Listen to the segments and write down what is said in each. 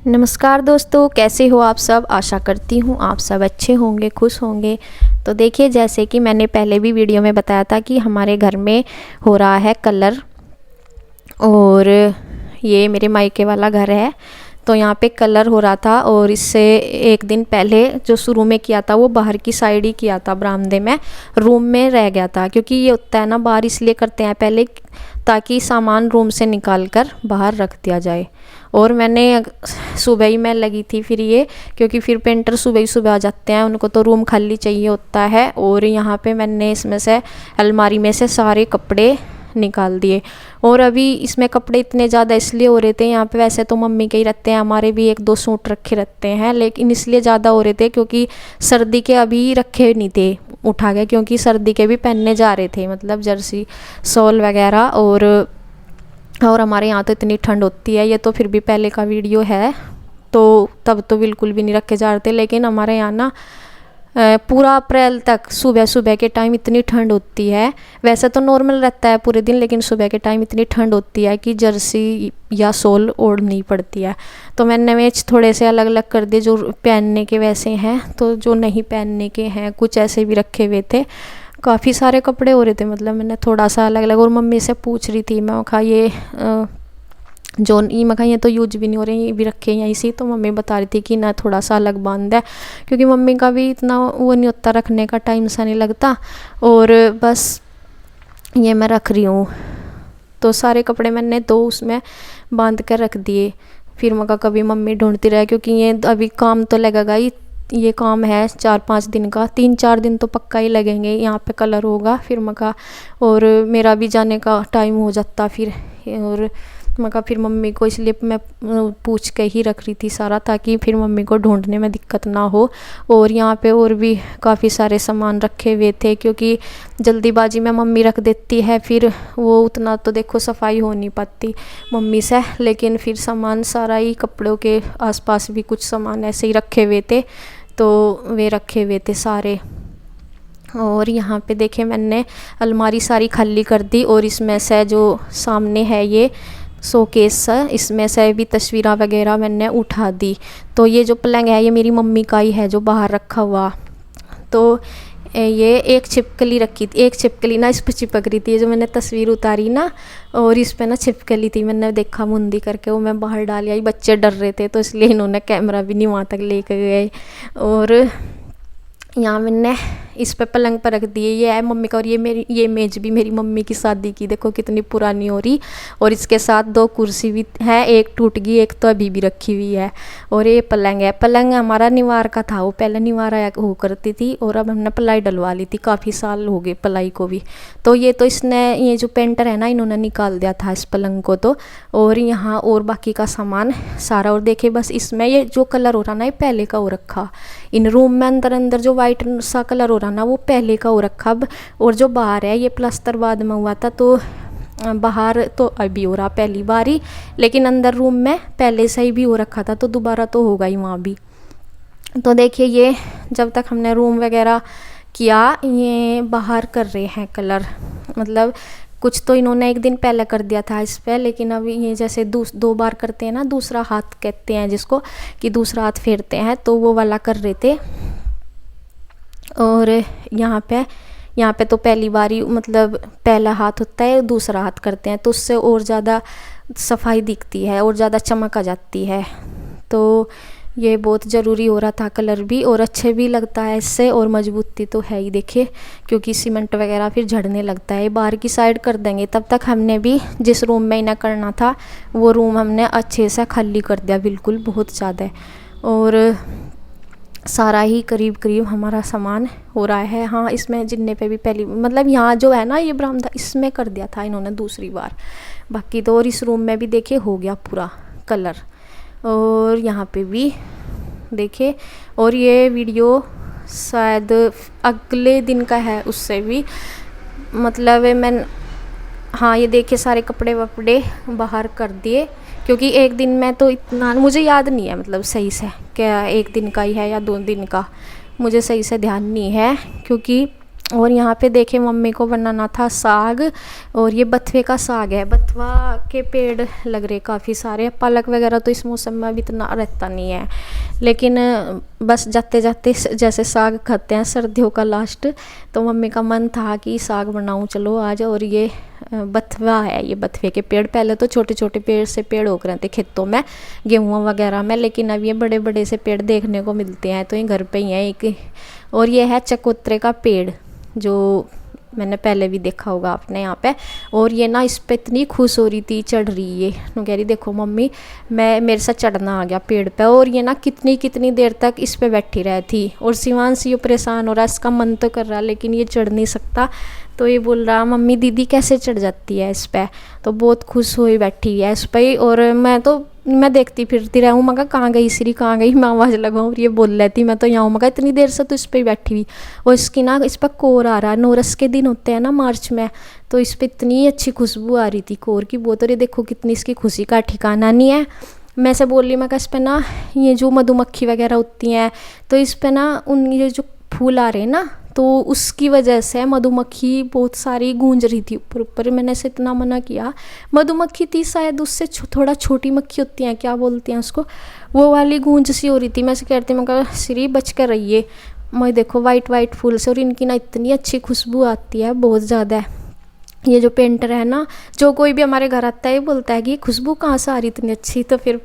नमस्कार दोस्तों, कैसे हो आप सब। आशा करती हूँ आप सब अच्छे होंगे, खुश होंगे। तो देखिए, जैसे कि मैंने पहले भी वीडियो में बताया था कि हमारे घर में हो रहा है कलर। और ये मेरे मायके वाला घर है, तो यहाँ पे कलर हो रहा था। और इससे एक दिन पहले जो शुरू में किया था वो बाहर की साइड ही किया था, बरामदे में, रूम में रह गया था। क्योंकि ये होता है ना, बाहर इसलिए करते हैं पहले ताकि सामान रूम से निकाल कर बाहर रख दिया जाए। और मैंने सुबह ही मैं लगी थी फिर ये, क्योंकि फिर पेंटर सुबह ही सुबह आ जाते हैं, उनको तो रूम खाली चाहिए होता है। और यहाँ पे मैंने इसमें से अलमारी में से सारे कपड़े निकाल दिए। और अभी इसमें कपड़े इतने ज़्यादा इसलिए हो रहे थे, यहाँ पे वैसे तो मम्मी के ही रहते हैं, हमारे भी एक दो सूट रखे रहते हैं, लेकिन इसलिए ज़्यादा हो रहे थे क्योंकि सर्दी के अभी रखे नहीं थे उठा के, क्योंकि सर्दी के भी पहनने जा रहे थे, मतलब जर्सी शॉल वगैरह। और हमारे यहाँ तो इतनी ठंड होती है, ये तो फिर भी पहले का वीडियो है, तो तब तो बिल्कुल भी नहीं रखे जा रहे थे। लेकिन हमारे यहाँ ना पूरा अप्रैल तक सुबह सुबह के टाइम इतनी ठंड होती है। वैसे तो नॉर्मल रहता है पूरे दिन, लेकिन सुबह के टाइम इतनी ठंड होती है कि जर्सी या शॉल ओढ़नी पड़ती है। तो मैंने मैच थोड़े से अलग अलग कर दिए, जो पहनने के वैसे हैं, तो जो नहीं पहनने के हैं कुछ ऐसे भी रखे हुए थे। काफ़ी सारे कपड़े हो रहे थे, मतलब मैंने थोड़ा सा अलग अलग। और मम्मी से पूछ रही थी, मैं कहा ये जो ये मैं कहा ये तो यूज भी नहीं हो रहे, ये भी रखे हैं इसी। तो मम्मी बता रही थी कि ना थोड़ा सा अलग बांध है, क्योंकि मम्मी का भी इतना वो नहीं होता, रखने का टाइम सा नहीं लगता। और बस ये मैं रख रही हूँ। तो सारे कपड़े मैंने दो उसमें बांध कर रख दिए। फिर मैं कहा कभी मम्मी ढूंढती रहे, क्योंकि ये अभी काम तो लगेगा ही। ये काम है 4-5 दिन का, 3-4 दिन तो पक्का ही लगेंगे, यहाँ पे कलर होगा। फिर मैं कहा, और मेरा भी जाने का टाइम हो जाता फिर। और मैं कहा फिर मम्मी को, इसलिए मैं पूछ के ही रख रही थी सारा, ताकि फिर मम्मी को ढूंढने में दिक्कत ना हो। और यहाँ पे और भी काफ़ी सारे सामान रखे हुए थे, क्योंकि जल्दीबाजी में मम्मी रख देती है, फिर वो उतना तो देखो सफाई हो नहीं पाती मम्मी से। लेकिन फिर सामान सारा ही, कपड़ों के आसपास भी कुछ सामान ऐसे ही रखे हुए थे, तो वे रखे हुए थे सारे। और यहाँ पे देखे मैंने अलमारी सारी खाली कर दी, और इसमें से जो सामने है ये शोकेस है, इसमें से भी तस्वीरें वगैरह मैंने उठा दी। तो ये जो पलंग है ये मेरी मम्मी का ही है, जो बाहर रखा हुआ। तो ये एक छिपकली रखी थी, एक छिपकली ना इस पर चिपक रही थी, जो मैंने तस्वीर उतारी ना, और इस पे ना छिपकली थी। मैंने देखा मुंदी करके, वो मैं बाहर डाल आई। बच्चे डर रहे थे, तो इसलिए इन्होंने कैमरा भी नहीं वहाँ तक लेकर गए। और यहाँ मैंने इस पे पलंग पर रख दिए, ये है मम्मी का। और ये मेज भी मेरी मम्मी की शादी की, देखो कितनी पुरानी हो रही। और इसके साथ 2 कुर्सी भी है, एक टूट गई, एक तो अभी भी रखी हुई है। और ये पलंग है, पलंग हमारा निवार का था, वो पहले निवार आया हो करती थी, और अब हमने पलाई डलवा ली थी, काफ़ी साल हो गए पलाई को भी। तो ये तो इसने, ये जो पेंटर है ना, इन्होंने निकाल दिया था इस पलंग को तो। और यहाँ और बाकी का सामान सारा। और देखे बस इसमें ये जो कलर हो रहा ना, ये पहले का हो रखा। इन रूम में अंदर अंदर जो वाइट सा कलर हो रहा ना, वो पहले का हो रखा अब। और जो बाहर है ये प्लास्टर बाद में हुआ था, तो बाहर तो अभी हो रहा पहली बार ही, लेकिन अंदर रूम में पहले से ही भी हो रखा था, तो दोबारा तो होगा ही वहाँ भी। तो देखिए, ये जब तक हमने रूम वगैरह किया, ये बाहर कर रहे हैं कलर। मतलब कुछ तो इन्होंने एक दिन पहले कर दिया था इस पर, लेकिन अभी ये जैसे 2 बार करते हैं ना, दूसरा हाथ कहते हैं जिसको, कि दूसरा हाथ फेरते हैं, तो वो वाला कर रहे थे। और यहाँ पे तो पहली बारी, मतलब पहला हाथ होता है, दूसरा हाथ करते हैं, तो उससे और ज़्यादा सफाई दिखती है और ज़्यादा चमक आ जाती है। तो ये बहुत ज़रूरी हो रहा था कलर भी, और अच्छे भी लगता है इससे, और मजबूती तो है ही देखिए, क्योंकि सीमेंट वगैरह फिर झड़ने लगता है। बाहर की साइड कर देंगे, तब तक हमने भी जिस रूम में इन्हें करना था वो रूम हमने अच्छे से खाली कर दिया, बिल्कुल बहुत ज़्यादा। और सारा ही करीब करीब हमारा सामान हो रहा है। हाँ, इसमें जितने पे भी पहली, मतलब यहाँ जो है ना ये बरामदा, इसमें कर दिया था इन्होंने दूसरी बार। बाकी तो और इस रूम में भी देखिए हो गया पूरा कलर, और यहाँ पे भी देखिए। और ये वीडियो शायद अगले दिन का है, उससे भी मतलब मैं, हाँ ये देखिए सारे कपड़े वपड़े बाहर कर दिए, क्योंकि एक दिन में तो इतना मुझे याद नहीं है, मतलब सही से क्या 1 दिन का ही है या 2 दिन का, मुझे सही से ध्यान नहीं है। क्योंकि और यहाँ पे देखे मम्मी को बनाना था साग, और ये बथुए का साग है। बथुआ के पेड़ लग रहे काफ़ी सारे। पालक वगैरह तो इस मौसम में अभी इतना रहता नहीं है, लेकिन बस जाते जाते जैसे साग खाते हैं सर्दियों का लास्ट, तो मम्मी का मन था कि साग बनाऊं चलो आज। और ये बथुआ है, ये बथुए के पेड़। पहले तो छोटे छोटे पेड़ से पेड़ उग रहे थे खेतों में, गेहूँ वगैरह में, लेकिन अब ये बड़े बड़े से पेड़ देखने को मिलते हैं। तो ये घर पे ही है एक। और ये है चकोतरे का पेड़, जो मैंने पहले भी देखा होगा आपने यहाँ पे। और ये ना इस पे इतनी खुश हो रही थी, चढ़ रही है, वो कह रही देखो मम्मी मैं मेरे साथ चढ़ना आ गया पेड़ पे। और ये ना कितनी कितनी देर तक इस पे बैठी रही थी। और शिवांश ये परेशान हो रहा है, इसका मन तो कर रहा लेकिन ये चढ़ नहीं सकता। तो ये बोल रहा मम्मी दीदी कैसे चढ़ जाती है इस पे। तो बहुत खुश हुई बैठी है इस पर। और मैं देखती फिरती रहूँ, मगर कहाँ गई श्री कहाँ गई, मैं आवाज़ लगाऊँ और ये बोल लेती मैं तो यहाँ हूँ, मगर इतनी देर से तो इस पर ही बैठी हुई। और इसकी ना इस पर कोर आ रहा है, नोरस के दिन होते हैं ना मार्च में, तो इस पर इतनी अच्छी खुशबू आ रही थी कोर की बहुत। और ये देखो कितनी इसकी खुशी का ठिकाना नहीं है। मैं से बोल रही मैं इस पर ना ये जो मधुमक्खी वगैरह होती हैं, तो इस पर ना उन ये जो फूल आ रहे हैं ना, तो उसकी वजह से मधुमक्खी बहुत सारी गूंज रही थी ऊपर ऊपर। मैंने से इतना मना किया, मधुमक्खी थी शायद, उससे थोड़ा छोटी मक्खी होती हैं, क्या बोलते हैं उसको, वो वाली गूंज सी हो रही थी। मैं से कहती मैं कहा श्री बच कर रहिए। मैं देखो वाइट वाइट फूल से, और इनकी ना इतनी अच्छी खुशबू आती है बहुत ज़्यादा। ये जो पेंटर है ना, जो कोई भी हमारे घर आता है ये बोलता है कि खुशबू कहाँ से आ रही इतनी अच्छी। तो फिर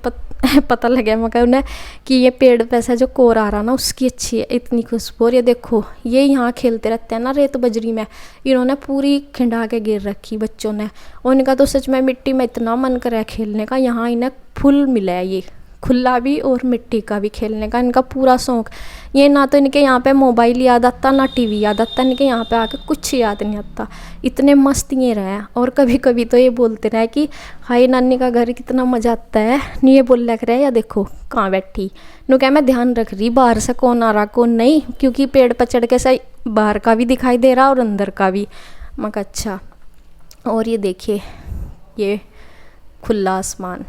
पता लग गया मगर उन्हें कि ये पेड़ पे से जो कोर आ रहा ना उसकी अच्छी है इतनी खुशबू। और ये देखो ये यहाँ खेलते रहते हैं ना रेत बजरी में, इन्होंने पूरी खिंडा के गिर रखी बच्चों ने। और इनका तो सच में मिट्टी में इतना मन करे खेलने का, यहाँ इन्हें फुल मिला है, ये खुला भी और मिट्टी का भी खेलने का इनका पूरा शौक। ये ना तो इनके यहाँ पे मोबाइल याद आता ना टीवी याद आता, इनके यहाँ पे आके कुछ याद नहीं आता, इतने मस्त ये रहे। और कभी कभी तो ये बोलते रहे कि हाय नानी का घर कितना मज़ा आता है। नहीं ये बोल लग रहा है या देखो कहाँ बैठी, नु क्या मैं ध्यान रख रही बाहर से कौन आ रहा कौन नहीं, क्योंकि पेड़ पर चढ़ के सही बाहर का भी दिखाई दे रहा और अंदर का भी। मैं कहा अच्छा। और ये देखिए ये खुला आसमान,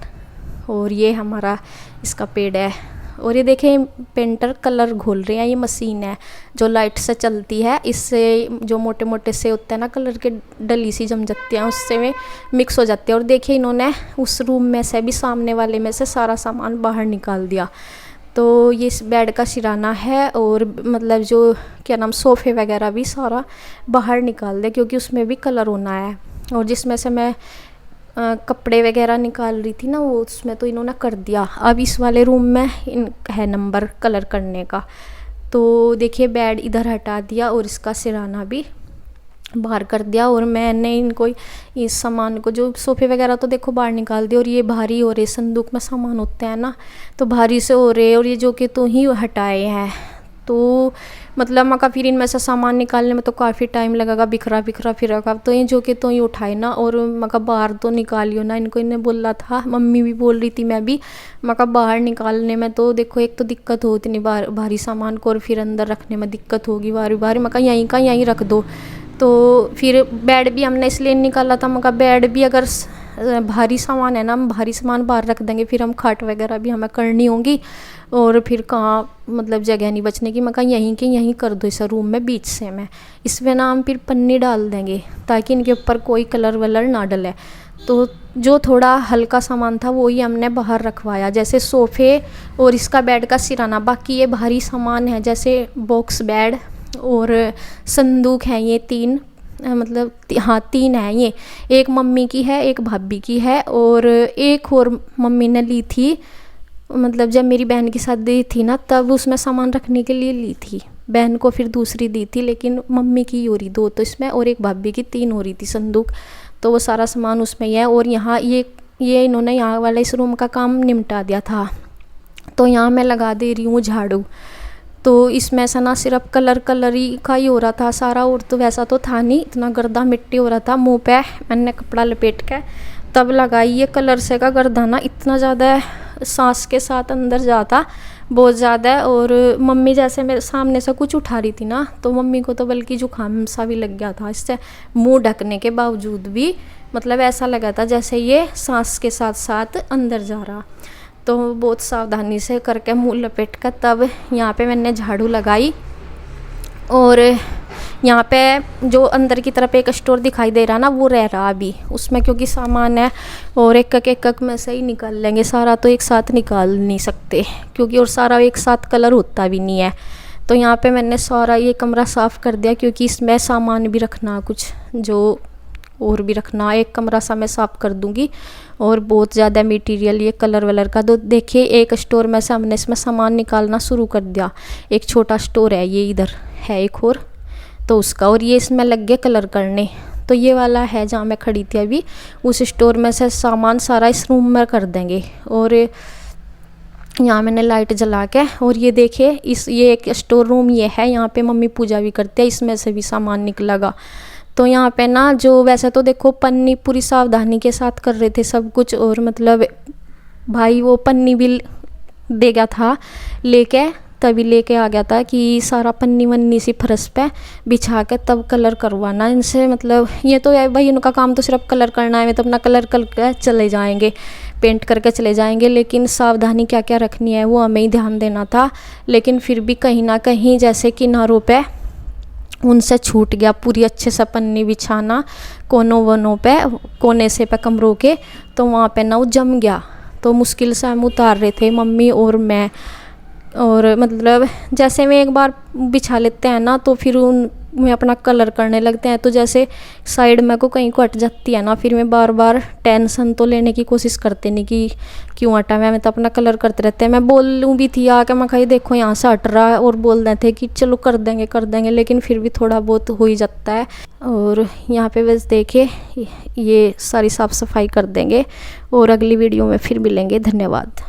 और ये हमारा इसका पेड़ है। और ये देखें पेंटर कलर घोल रहे हैं, ये मशीन है जो लाइट से चलती है, इससे जो मोटे मोटे से होते हैं ना कलर के डली सी जम जाती हैं, उससे में मिक्स हो जाती है। और देखिए इन्होंने उस रूम में से भी सामने वाले में से सारा सामान बाहर निकाल दिया। तो ये इस बेड का सिराना है, और मतलब जो क्या नाम सोफ़े वगैरह भी सारा बाहर निकाल दे, क्योंकि उसमें भी कलर होना है। और जिसमें से मैं कपड़े वगैरह निकाल रही थी ना, वो उसमें तो इन्होंने कर दिया। अब इस वाले रूम में इन है नंबर कलर करने का। तो देखिए बेड इधर हटा दिया और इसका सिराना भी बाहर कर दिया। और मैंने इनको इस सामान को जो सोफ़े वगैरह तो देखो बाहर निकाल दिया। और ये भारी हो रहे, संदूक में सामान होते हैं ना तो भारी से हो रहे। और ये जो कि तो ही हटाए हैं, तो मतलब मका फिर इनमें से सामान निकालने में तो काफ़ी टाइम लगेगा, बिखरा बिखरा फिर रखा। तो ये जो कि तो ही उठाए ना, और मका बाहर तो निकालियो ना, इनको इन्हें बोला था, मम्मी भी बोल रही थी मैं भी, मका बाहर निकालने में तो देखो एक तो दिक्कत होती नहीं भारी सामान को, और फिर अंदर रखने में दिक्कत होगी बारी बारी। मका यहीं का यहीं रख दो। तो फिर बेड भी हमने इसलिए निकाला था, मका बेड भी अगर भारी सामान है ना, हम भारी सामान बाहर रख देंगे, फिर हम खाट वगैरह भी हमें करनी होगी, और फिर कहाँ मतलब जगह नहीं बचने की। मैं कहा यहीं के यहीं कर दो इस रूम में बीच से में, इसमें ना हम फिर पन्नी डाल देंगे ताकि इनके ऊपर कोई कलर वलर ना डले। तो जो थोड़ा हल्का सामान था वही हमने बाहर रखवाया, जैसे सोफ़े और इसका बेड का सिराना। बाकी ये भारी सामान है जैसे बॉक्स बेड और संदूक है, ये 3 मतलब हाँ 3 है। ये एक मम्मी की है, एक भाभी की है, और एक और मम्मी ने ली थी, मतलब जब मेरी बहन की शादी थी ना तब उसमें सामान रखने के लिए ली थी। बहन को फिर दूसरी दी थी, लेकिन मम्मी की हो रही 2 तो इसमें, और एक भाभी की 3 हो रही थी संदूक। तो वो सारा सामान उसमें ही है। और यहाँ ये इन्होंने यहाँ वाला इस रूम का काम निपटा दिया था, तो यहाँ मैं लगा दे रही हूँ झाड़ू। तो इसमें से ना सिर्फ कलर ही का ही हो रहा था सारा, और तो वैसा तो था नहीं, इतना गर्दा मिट्टी हो रहा था। मुंह पे मैंने कपड़ा लपेट के तब लगाई। ये कलर से का गर्दा ना इतना ज़्यादा सांस के साथ अंदर जाता बहुत ज़्यादा। और मम्मी जैसे मेरे सामने से कुछ उठा रही थी ना, तो मम्मी को तो बल्कि जुकाम सा भी लग गया था इससे, मुंह ढकने के बावजूद भी मतलब ऐसा लगा था जैसे ये सांस के साथ साथ अंदर जा रहा। तो बहुत सावधानी से करके मुंह लपेट कर तब यहाँ पे मैंने झाड़ू लगाई। और यहाँ पे जो अंदर की तरफ एक स्टोर दिखाई दे रहा ना, वो रह रहा अभी उसमें, क्योंकि सामान है और एक एक में से ही निकाल लेंगे सारा, तो एक साथ निकाल नहीं सकते क्योंकि और सारा एक साथ कलर होता भी नहीं है। तो यहाँ पे मैंने सारा ये कमरा साफ़ कर दिया क्योंकि इसमें सामान भी रखना कुछ जो और भी रखना। एक कमरा सा मैं साफ़ कर दूँगी और बहुत ज़्यादा मटेरियल ये कलर वलर का। तो देखिए एक स्टोर में से हमने इसमें सामान निकालना शुरू कर दिया। एक छोटा स्टोर है, ये इधर है एक और, तो उसका, और ये इसमें लग गया कलर करने। तो ये वाला है जहाँ मैं खड़ी थी अभी, उस स्टोर में से सामान सारा इस रूम में कर देंगे। और यहाँ मैंने लाइट जला के, और ये देखिए ये एक स्टोर रूम ये है, यहाँ पे मम्मी पूजा भी करते हैं, इसमें से भी सामान निकलेगा। तो यहाँ पे ना जो वैसे तो देखो पन्नी पूरी सावधानी के साथ कर रहे थे सब कुछ, और मतलब भाई वो पन्नी भी दे गया था लेके, तभी लेके आ गया था कि सारा पन्नी वन्नी सी फर्श पे बिछा के तब कलर करवाना इनसे। मतलब ये तो है भाई, इनका काम तो सिर्फ कलर करना है, तो अपना कलर करके चले जाएंगे, पेंट करके चले जाएंगे, लेकिन सावधानी क्या क्या रखनी है वो हमें ही ध्यान देना था। लेकिन फिर भी कहीं ना कहीं जैसे किनारों पे उनसे छूट गया पूरी अच्छे से पन्नी बिछाना, कोनों वनों पे, कोने से पे कमरों के, तो वहाँ पे ना वो जम गया। तो मुश्किल से हम उतार रहे थे मम्मी और मैं, और मतलब जैसे में एक बार बिछा लेते हैं ना तो फिर उन में अपना कलर करने लगते हैं, तो जैसे साइड में को कहीं को हट जाती है ना, फिर मैं बार बार टेंशन तो लेने की कोशिश करते नहीं कि क्यों हटा, मैं तो अपना कलर करते रहते हैं। मैं बोलूँ भी थी आके, मैं कही देखो यहाँ से हट रहा है, और बोल रहे थे कि चलो कर देंगे, लेकिन फिर भी थोड़ा बहुत हो ही जाता है। और यहाँ पे बस देखिए ये सारी साफ़ सफाई कर देंगे, और अगली वीडियो में फिर मिलेंगे। धन्यवाद।